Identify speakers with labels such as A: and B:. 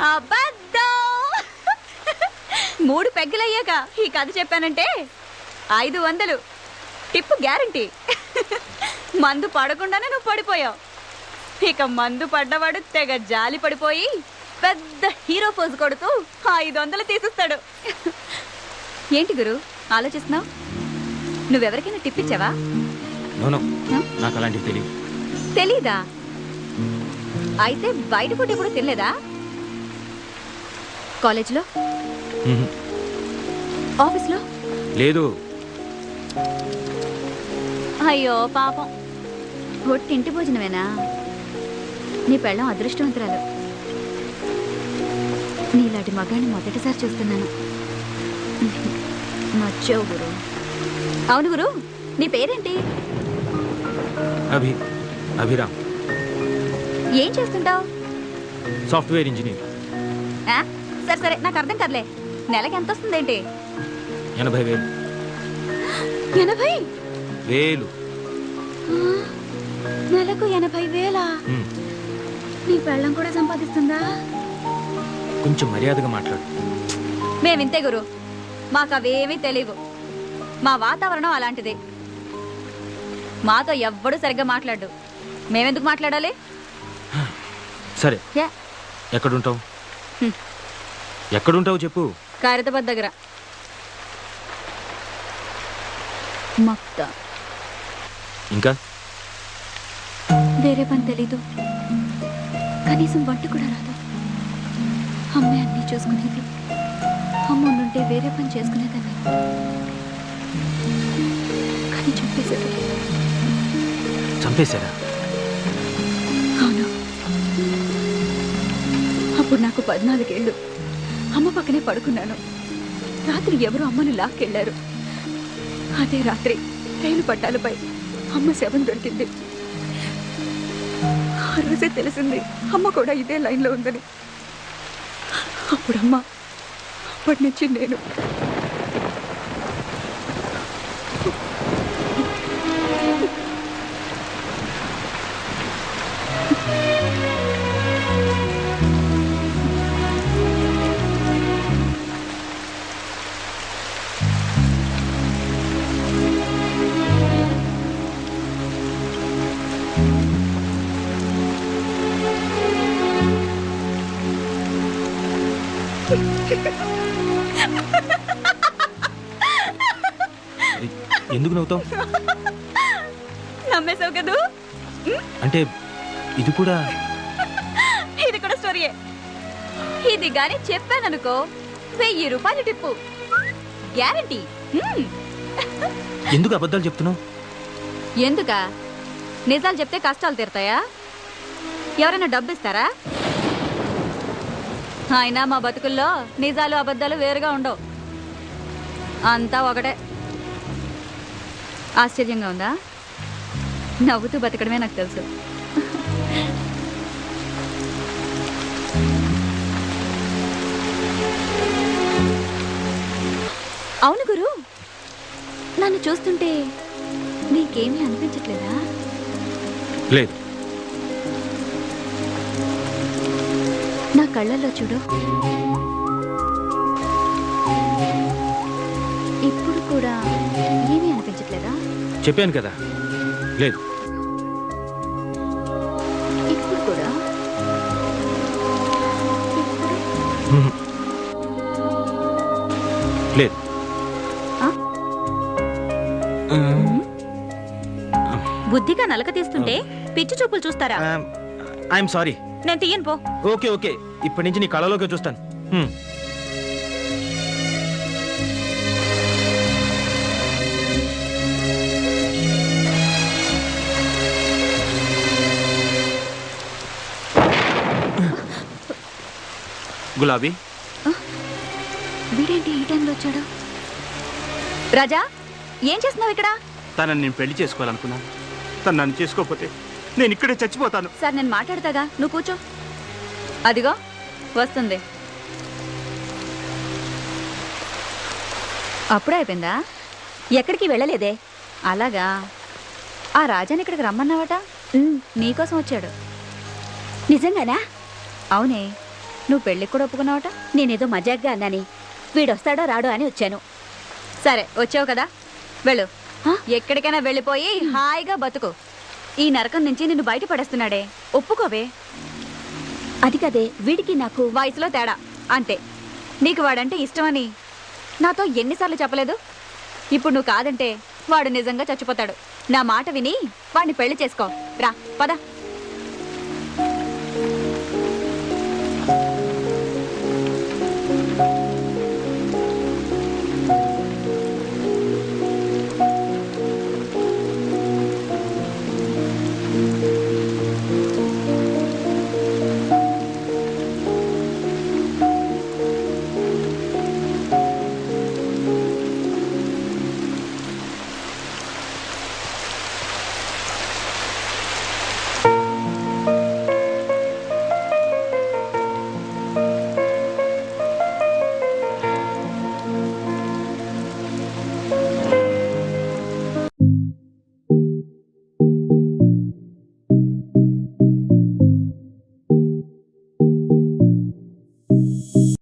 A: అబద్ధం. 3 పెగ్గలయ్యాక ఈ కథ చెప్పానంటే 500 టిప్పు గ్యారంటీ. మందు పడకుండానే నువ్వు పడిపోయావు. ఇక మందు పడ్డవాడు తెగ జాలి పడిపోయి పెద్ద హీరో పోజు కొడుతూ 500 తీసిస్తాడు. ఏంటి గురు ఆలోచిస్తున్నావు? నువ్వెవరికైనా టిప్ ఇచ్చావా?
B: నాకు అలాంటివి తెలియదు.
A: తెలీదా? అయితే బయట ఫుడ్ ఎప్పుడు తినలేదా? కాలేజ్లో, ఆఫీస్లో?
B: లేదు.
A: అయ్యో పాపం, ఒట్టింటి భోజనమేనా? నీ పెళ్ళం అదృష్టవంతురాలు. నీలాంటి మగాన్ని మొదటిసారి చూస్తున్నాను. మర్చావు గురు. అవును గురు, నీ పేరేంటి?
B: అభిరామ్.
A: ఏం చేస్తుంటావు?
B: Software engineer.
A: సరే సరే, నాకు అర్థం కదలే. నెలకి ఎంత వస్తుందేంటి?
B: 80,000.
A: 80,000? నెలకు 80,000? నీ పెళ్ళం కూడా సంపాదిస్తుందా?
B: కొంచెం మర్యాదగా మాట్లాడు.
A: మేమింతే గురు, మాకు అవేమీ తెలియవు. మా వాతావరణం అలాంటిది. మాతో ఎవ్వడూ సరిగ్గా మాట్లాడు. మేమెందుకు మాట్లాడాలి?
B: సరే, ఎక్కడుంటావు? ఎక్కడుంటావు చెప్పు.
A: ఖైరతాబాద్ దగ్గర. మక్తా.
C: ఇంకా
A: వేరే పని తెలీదు, కనీసం వంట కూడా రాదు. అమ్మే అన్నీ చూసుకునేది. అమ్మ ఉండుంటే వేరే పని చేసుకునేదాన్ని. కానీ చంపేశారు.
C: చంపేశారా?
A: అవును. అప్పుడు నాకు 14 ఏళ్ళు. అమ్మ పక్కనే పడుకున్నాను. రాత్రి ఎవరు అమ్మను లాక్కెళ్లారు. అదే రాత్రి రైలు పట్టాలపై అమ్మ శవం దొరికింది. ఆ రోజే తెలిసింది అమ్మ కూడా ఇదే లైన్లో ఉందని. అప్పుడు అమ్మ, అప్పటి నుంచి నేను.
C: ఎందుకు నవ్వుతావు?
A: నమ్మేశావు కదూ?
C: అంటే ఇది కూడా
A: స్టోరీయే. ఇది గాని చెప్పాననుకో 1000 రూపాయలు టిప్పు గ్యారంటీ.
C: ఎందుకు అబద్ధాలు చెప్తున్నావు?
A: ఎందుకా? నిజాలు చెప్తే కష్టాలు తీరుతాయా? ఎవరైనా డబ్బు ఇస్తారా? అయినా మా బతుకుల్లో నిజాలు అబద్ధాలు వేరుగా ఉండవు. అంతా ఒకటే. ఆశ్చర్యంగా ఉందా? నవ్వుతూ బతకడమే నాకు తెలుసు. అవును గురు, నన్ను చూస్తుంటే నీకేమీ అనిపించట్లేదా?
C: లేదు.
A: నా కళ్ళల్లో చూడు. ఇప్పుడు కూడా ఏమీ అనిపించట్లేదా?
C: చెప్పాను కదా, లేదు.
A: ఇప్పుడు కూడా?
C: లేదు.
A: బుద్ధిగా నలక తీస్తుంటే పిచ్చి చూపులు చూస్తారా?
C: I'm sorry.
A: నేను తీయను పో.
C: ఓకే ఓకే, ఇప్పటి నుంచి నీ కళలోకి చూస్తాను. గులాబీ,
A: వీడేంటి ఈ టైంలో వచ్చాడు? రాజా, ఏం చేస్తున్నావు ఇక్కడ?
B: తనని నేను పెళ్లి చేసుకోవాలనుకున్నాను. తను నన్ను చేసుకోకపోతే నేను ఇక్కడే చచ్చిపోతాను.
A: సార్, నేను మాట్లాడతాగా, నువ్వు కూర్చో. అదిగో వస్తుంది. అప్పుడే అయిపోయిందా? ఎక్కడికి వెళ్ళలేదే. అలాగా? ఆ రాజాని ఇక్కడికి రమ్మన్నావట? నీకోసం వచ్చాడు. నిజంగానా? అవునే. నువ్వు పెళ్ళికి కూడా ఒప్పుకున్నావట.
D: నేనేదో మజాగ్గా అన్నాని, వీడొస్తాడో రాడో అని వచ్చాను.
A: సరే వచ్చావు కదా, వెళ్ళు.
D: ఆ?
A: ఎక్కడికైనా వెళ్ళిపోయి హాయిగా బతుకు. ఈ నరకం నుంచి నిన్ను బయట పడేస్తున్నాడే, ఒప్పుకోవే.
D: అది కదే, వీడికి నాకు
A: వయసులో తేడా అంతే. నీకు వాడంటే ఇష్టమని నాతో ఎన్నిసార్లు చెప్పలేదు? ఇప్పుడు నువ్వు కాదంటే వాడు నిజంగా చచ్చిపోతాడు. నా మాట విని వాడిని పెళ్లి చేసుకో. రా పద.